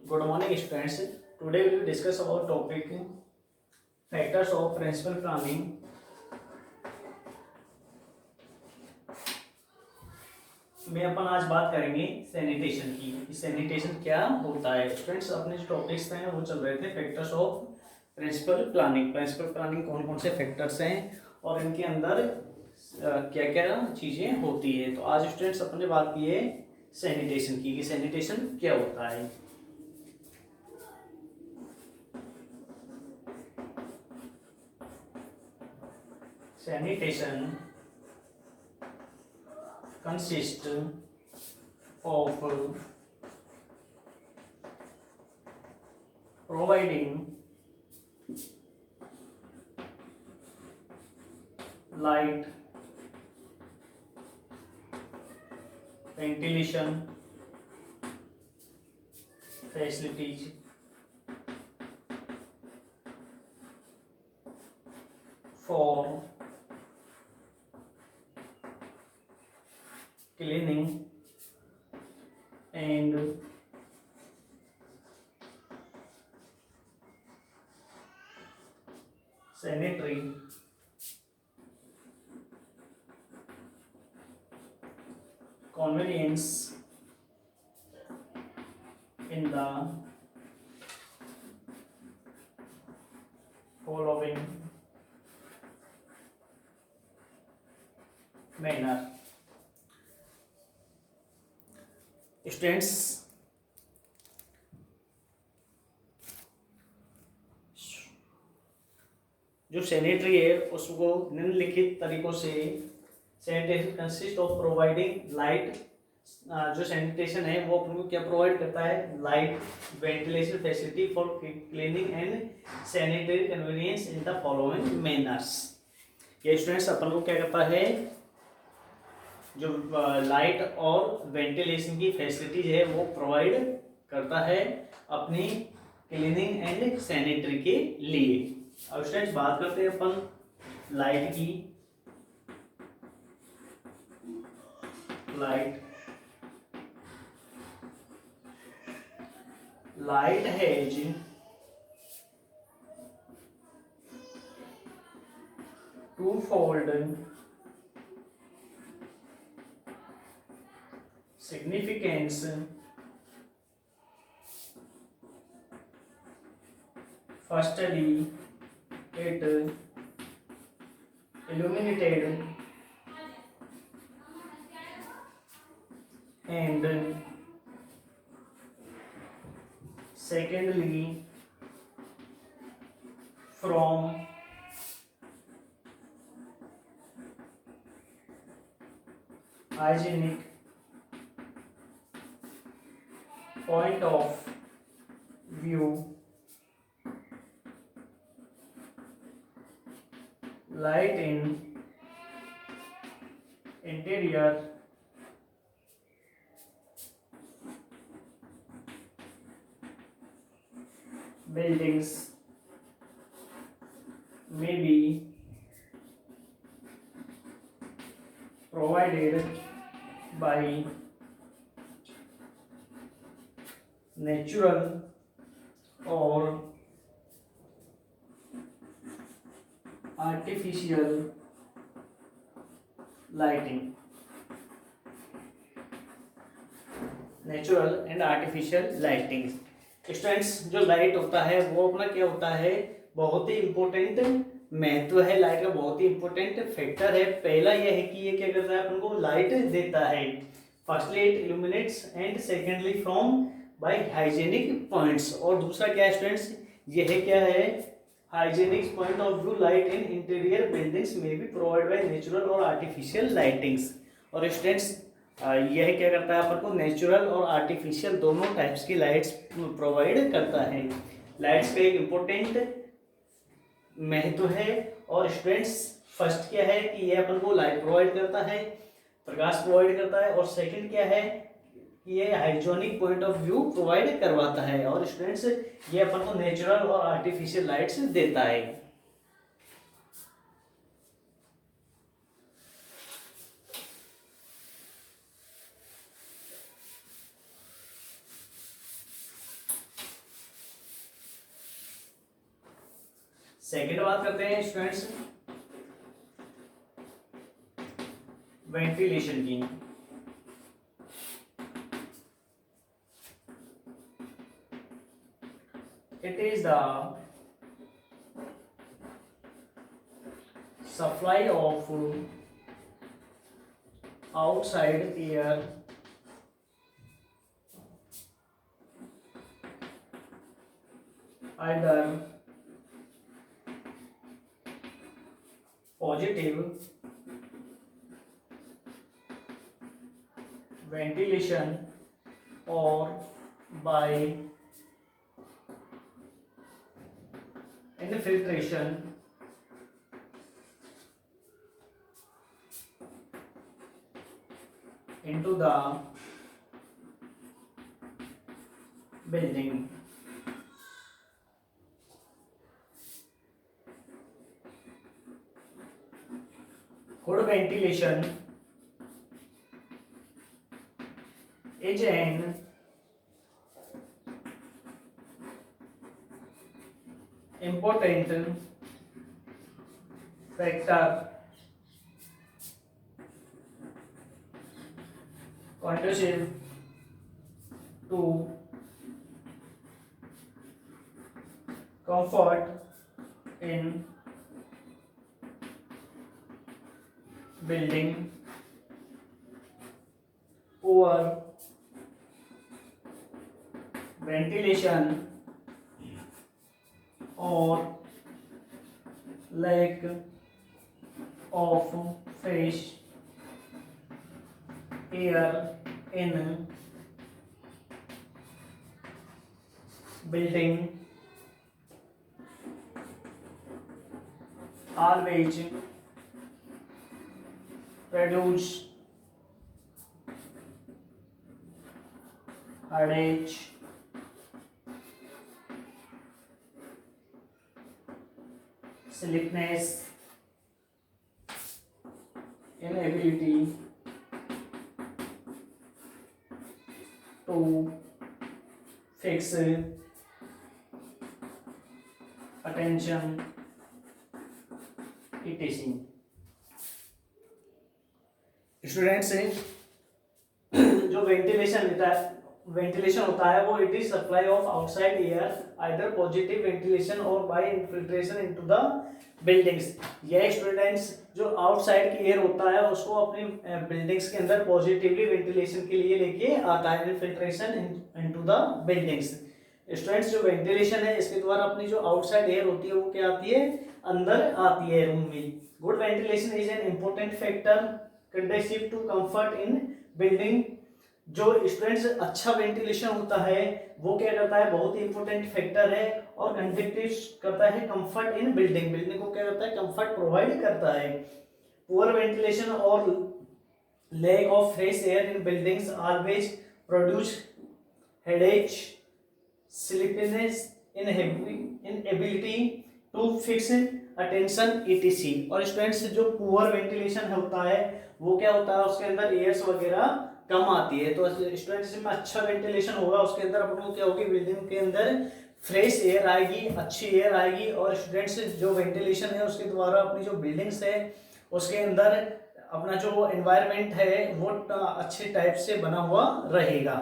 Good morning, students. Today we will discuss about topic factors of principal planning. में अपन आज बात करेंगे sanitation की। सैनिटेशन क्या होता है स्टूडेंट्स? अपने जो टॉपिक्स हैं वो चल रहे थे factors of principle planning. Principle planning कौन कौन से फैक्टर्स हैं और इनके अंदर क्या क्या चीज़ें होती है। तो आज स्टूडेंट्स अपन ने बात की है सैनिटेशन की, कि सैनिटेशन क्या होता है। Sanitation consists of providing light, ventilation facilities for cleaning and sanitary convenience in the following manner. Students, जो सैनिटरी है उसको निम्नलिखित तरीकों से sanitation consist of providing light. जो सैनिटेशन है वो अपन को क्या प्रोवाइड करता है? Light, ventilation facility for cleaning and sanitary convenience in the following manners. ये स्टूडेंट्स अपन को क्या करता है? जो लाइट और वेंटिलेशन की फैसिलिटीज है वो प्रोवाइड करता है अपनी क्लीनिंग एंड सैनिटरी के लिए। अब स्टूडेंट्स बात करते हैं अपन लाइट की। Light has twofold significance. Firstly, it illuminated and secondly, from hygienic point of view, light in interior buildings may be provided by natural or artificial lighting. Natural and artificial lighting. Students, जो light होता है वो अपना क्या होता है? बहुत ही इंपॉर्टेंट महत्व है लाइट का, बहुत ही इंपॉर्टेंट फैक्टर है। पहला यह है कि ये क्या करता है? अपन को लाइट देता है। Firstly it illuminates and secondly from by hygienic points. और दूसरा क्या है स्टूडेंट्स? यह क्या है? Hygienic point of view, light in interior buildings में बी प्रोवाइड बाय नेचुरल और आर्टिफिशियल लाइटिंग्स। और स्टूडेंट्स, यह क्या करता है? अपन को नेचुरल और आर्टिफिशियल दोनों टाइप्स की लाइट्स प्रोवाइड करता है। लाइट्स का एक इम्पोर्टेंट महत्व है। और स्टूडेंट्स, फर्स्ट क्या है कि यह अपन को लाइट प्रोवाइड करता है, प्रकाश प्रोवाइड करता है। और सेकंड क्या है कि ये hygienic point of view provide करवाता है। और स्टूडेंट्स, ये अपन को नेचुरल और आर्टिफिशियल लाइट्स देता है। सेकेंड बात करते हैं स्टूडेंट्स वेंटिलेशन की। It is the supply of outside air either positive ventilation or by infiltration into the building. Good ventilation is an important factor conducive to comfort in building. Poor ventilation or lack of fresh air in building always produce headache, sleepiness, inability to fix attention, etc. Students जो ventilation होता है वो it is supply of outside air either positive ventilation और by infiltration into the buildings. यह students जो outside की air होता है उसको अपनी बिल्डिंग्स के अंदर पॉजिटिवली वेंटिलेशन के लिए लेके आता है, infiltration into the buildings. Students जो वेंटिलेशन है इसके द्वारा अपनी जो आउटसाइड एयर होती है वो क्या आती है, अंदर आती है रूम में। Good ventilation is an important factor conductive to comfort in building. जो स्टूडेंट्स अच्छा वेंटिलेशन होता है वो क्या करता है, बहुत ही इंपॉर्टेंट फैक्टर है और कंडक्टिव करता है कंफर्ट इन बिल्डिंग। बिल्डिंग को क्या करता है, कंफर्ट प्रोवाइड करता है। पुअर वेंटिलेशन और lack of fresh air in buildings always produce headache, sleepiness, inability to fix attention etc। और स्टूडेंट्स जो पुअर वेंटिलेशन होता है वो क्या होता है, उसके अंदर एयर्स वगैरह कम आती है। तो स्टूडेंट्स में अच्छा वेंटिलेशन होगा उसके अंदर अपन को क्या होगी, बिल्डिंग के अंदर फ्रेश एयर आएगी, अच्छी एयर आएगी। और स्टूडेंट्स जो वेंटिलेशन है उसके द्वारा अपनी जो बिल्डिंग्स है उसके अंदर अपना जो एनवायरनमेंट है वो अच्छे टाइप से बना हुआ रहेगा।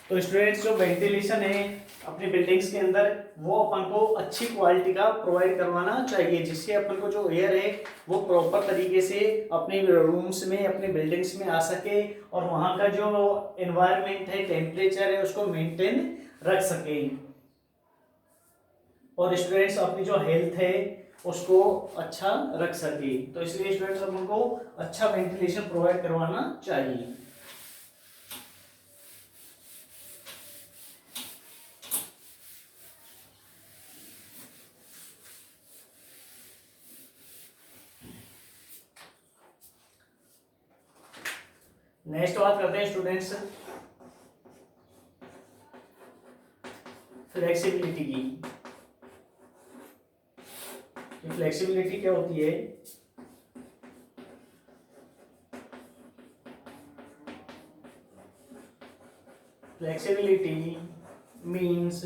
तो स्टूडेंट्स जो वेंटिलेशन है अपनी बिल्डिंग्स के अंदर वो अपन को अच्छी क्वालिटी का प्रोवाइड करवाना चाहिए, जिससे अपन को जो एयर है वो प्रॉपर तरीके से अपने रूम्स में, अपने बिल्डिंग्स में आ सके और वहाँ का जो एनवायरनमेंट है, टेम्परेचर है उसको मेंटेन रख सके। और स्टूडेंट्स अपनी जो हेल्थ है उसको अच्छा रख सके। तो इसलिए स्टूडेंट्स अपन को अच्छा वेंटिलेशन प्रोवाइड करवाना चाहिए। नेक्स्ट बात करते हैं स्टूडेंट्स फ्लेक्सिबिलिटी की। फ्लेक्सिबिलिटी क्या होती है, Flexibility means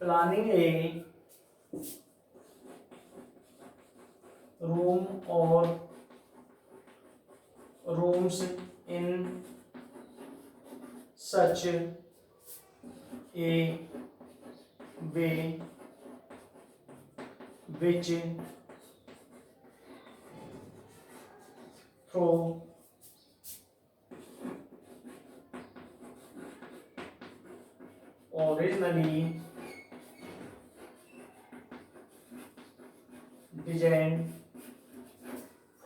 planning a room or rooms in such a way which through originally designed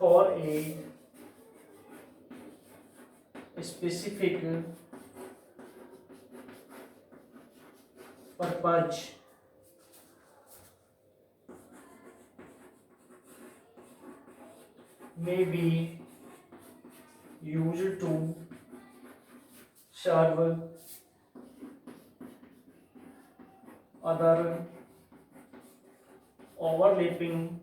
for a specific purpose may be used to serve other overlapping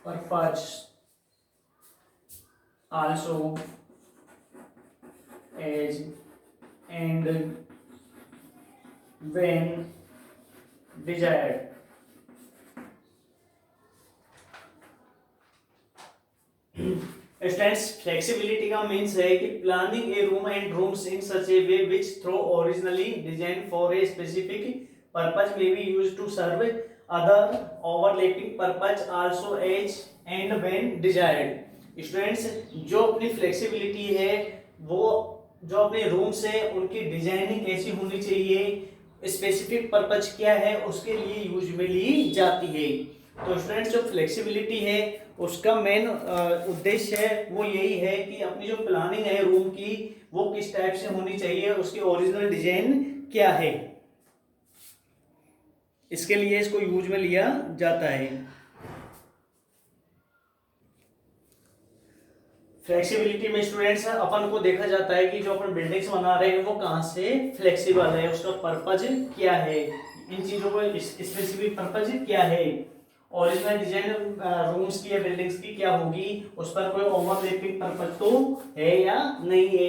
purpose also as and when desired. Students flexibility का means है कि planning a room and rooms in such a way which though originally design for a specific purpose may be used to serve other overlapping purpose also as and when desired. Students जो अपनी flexibility है वो जो अपने rooms है उनकी designing कैसी होनी चाहिए, स्पेसिफिक पर्पज क्या है उसके लिए यूज में ली जाती है। तो स्टूडेंट्स जो फ्लेक्सिबिलिटी है उसका मेन उद्देश्य है वो यही है कि अपनी जो प्लानिंग है रूम की वो किस टाइप से होनी चाहिए, उसकी ओरिजिनल डिजाइन क्या है, इसके लिए इसको यूज में लिया जाता है। फ्लेक्सिबिलिटी में स्टूडेंट्स अपन को देखा जाता है कि जो अपन बिल्डिंग्स बना रहे हैं वो कहाँ से फ्लेक्सिबल है, उसका पर्पज क्या है, इन चीजों को स्पेसिफिक पर्पज क्या है, ओरिजिनल डिजाइन रूम्स की या बिल्डिंग्स की क्या होगी, उस पर कोई ओवरलैपिंग पर्पज तो है या नहीं है।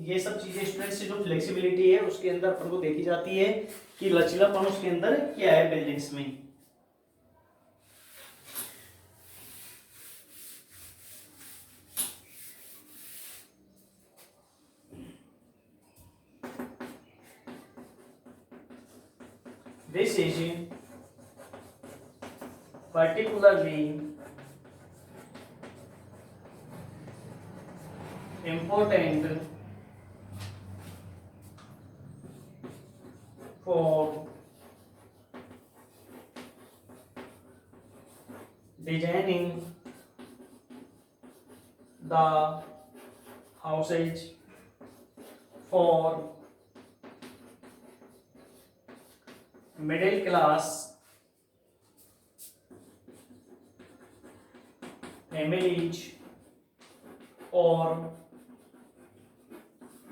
ये सब चीजें स्टूडेंट्स जो फ्लेक्सिबिलिटी है उसके अंदर अपन को देखी जाती है कि लचीलापन उसके अंदर क्या है बिल्डिंग्स में। This is particularly important for designing the houses for middle class families or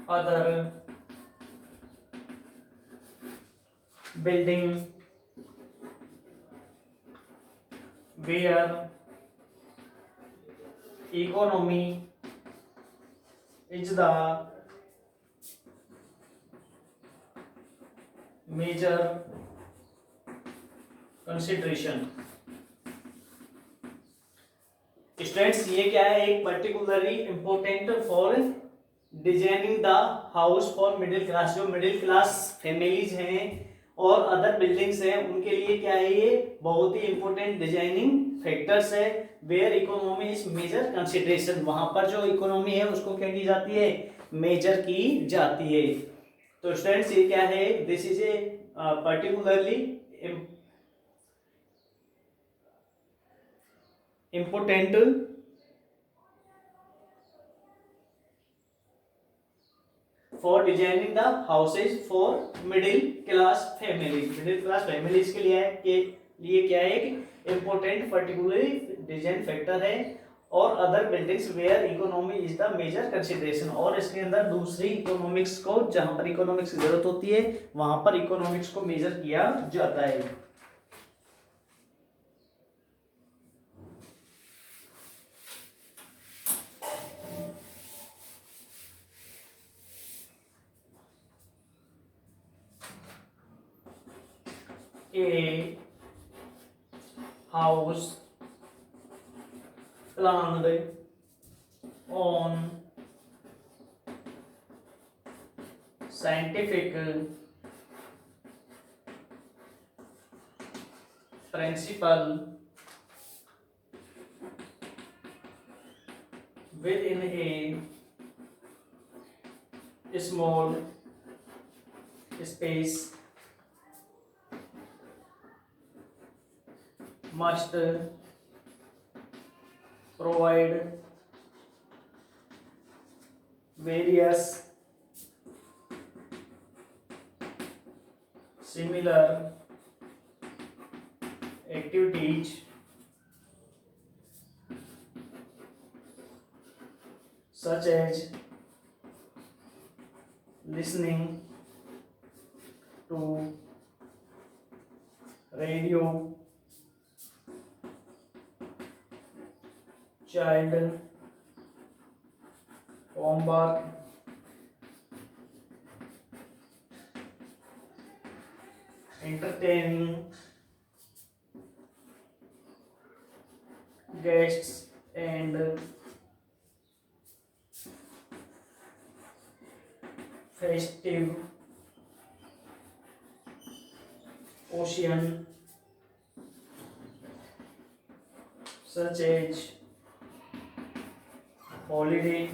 other building where economy is the major consideration. Students ये क्या है, एक particularly important for designing the house for middle class, जो middle class families हैं और other buildings हैं उनके लिए क्या है, ये बहुत ही इंपॉर्टेंट डिजाइनिंग फैक्टर्स है। Where economy is major consideration, वहां पर जो इकोनॉमी है उसको क्या की जाती है, मेजर की जाती है। तो स्टूडेंट्स ये क्या है, this is a particularly important for designing the houses for middle class families, middle class families के लिए क्या है कि important particularly design factor है। और other buildings where economy is the major consideration, और इसके अंदर दूसरी इकोनॉमिक्स को, जहां पर इकोनॉमिक्स की जरूरत होती है वहां पर इकोनॉमिक्स को मेजर किया जाता है। a house planned on scientific principle within a small space must provide various similar activities such as listening to radio, child homework, entertaining guests, and festive occasion such as holiday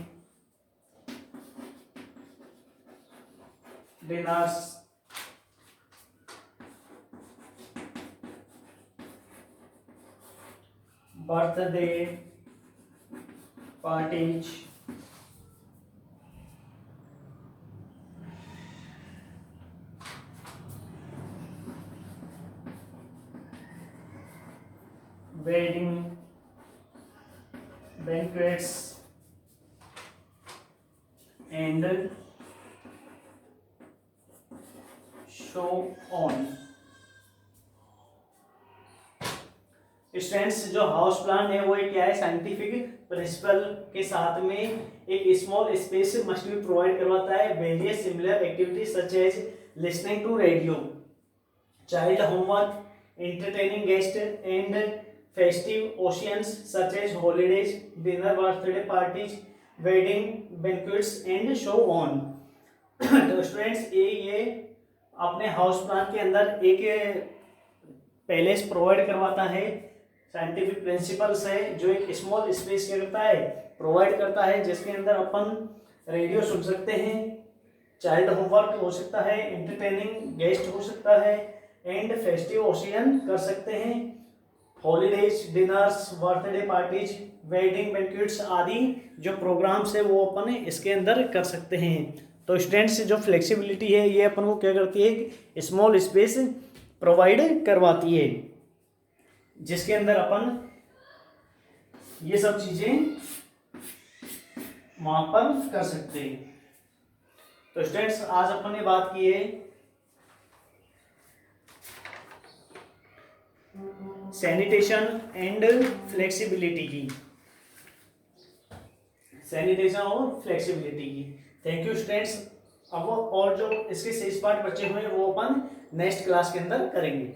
dinners, birthday parties, wedding banquets, and show on। Students जो house plan है वो क्या है, scientific principle के साथ में एक small space must be provide करवाता है various similar activities such as listening to radio, child homework, entertaining guest, and festive occasions such as holidays, dinner, birthday parties, wedding banquets and so on. तो students ये अपने house plan के अंदर एक पहले से प्रोवाइड करवाता है, साइंटिफिक प्रिंसिपल्स है जो एक स्मॉल स्पेस क्या करता है, प्रोवाइड करता है, जिसके अंदर अपन रेडियो सुन सकते हैं, चाइल्ड होमवर्क हो सकता है, एंटरटेनिंग गेस्ट हो सकता है, एंड फेस्टिव ओकेजन कर सकते हैं, holidays, dinners, birthday parties, wedding banquets आदि जो प्रोग्राम्स है वो अपन इसके अंदर कर सकते हैं। तो स्टूडेंट्स जो फ्लेक्सिबिलिटी है ये अपन को क्या करती है, स्मॉल स्पेस प्रोवाइड करवाती है, जिसके अंदर अपन ये सब चीजें वहां पर कर सकते हैं। तो स्टूडेंट्स आज अपन ने बात की है सैनिटेशन एंड फ्लेक्सिबिलिटी की, सैनिटेशन और फ्लेक्सिबिलिटी की। Thank you students. अब और जो इसके शेष पार्ट बचे हुए हैं वो अपन नेक्स्ट क्लास के अंदर करेंगे।